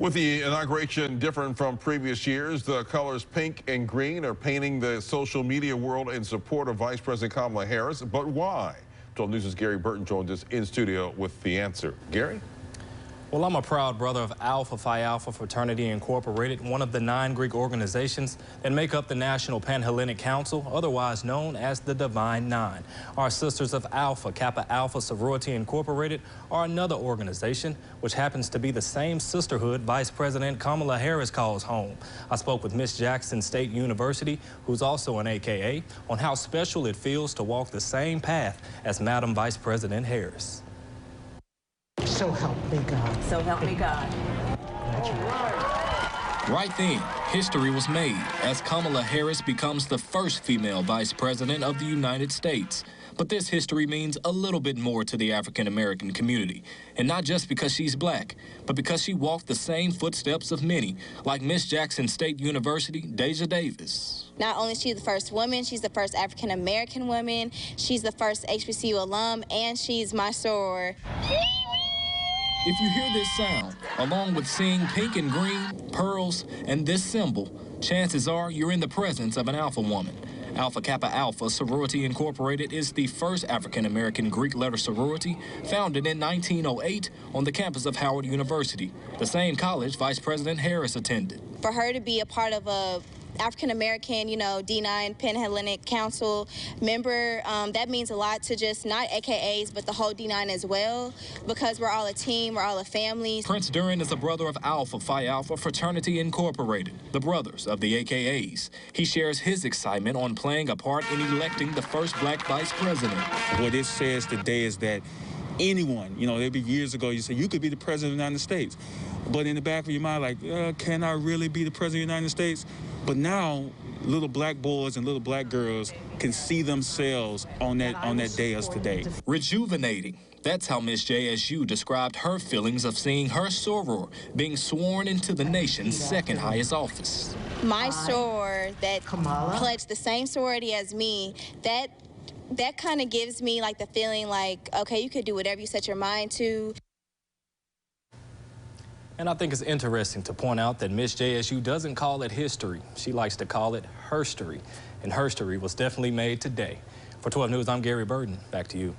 With the inauguration different from previous years, the colors pink and green are painting the social media world in support of Vice President Kamala Harris. But why? 12 News' Gary Burton joins us in studio with the answer. Gary? Well, I'm a proud brother of Alpha Phi Alpha Fraternity Incorporated, one of the 9 Greek organizations that make up the National Panhellenic Council, otherwise known as the Divine Nine. Our Sisters of Alpha Kappa Alpha Sorority Incorporated are another organization which happens to be the same sisterhood Vice President Kamala Harris calls home. I spoke with Miss Jackson State University, who's also an AKA, on how special it feels to walk the same path as Madam Vice President Harris. So help me God. So help me God. Right then, history was made as Kamala Harris becomes the first female vice president of the United States. But this history means a little bit more to the African-American community. And not just because she's black, but because she walked the same footsteps of many, like Miss Jackson State University, Deja Davis. Not only is she the first woman, she's the first African-American woman, she's the first HBCU alum, and she's my soror. If you hear this sound, along with seeing pink and green, pearls, and this symbol, chances are you're in the presence of an alpha woman. Alpha Kappa Alpha Sorority Incorporated is the first African-American Greek letter sorority founded in 1908 on the campus of Howard University, the same college Vice President Harris attended. For her to be a part of a African-American, D9 Panhellenic Council member, that means a lot to just not AKAs, but the whole D9 as well, because we're all a team, we're all a family. Prince Duran is a brother of Alpha Phi Alpha Fraternity Incorporated, the brothers of the AKAs. He shares his excitement on playing a part in electing the first black vice president. What it says today is that anyone, there'd be years ago, you say you could be the president of the United States. But in the back of your mind, like, can I really be the president of the United States? But now, little black boys and little black girls can see themselves on that day as today. Rejuvenating. That's how Miss JSU described her feelings of seeing her soror being sworn into the nation's second highest office. My soror that pledged the same sorority as me, that kind of gives me like the feeling like, okay, you could do whatever you set your mind to. And I think it's interesting to point out that Miss JSU doesn't call it history. She likes to call it herstory. And herstory was definitely made today. For 12 News, I'm Gary Burton. Back to you.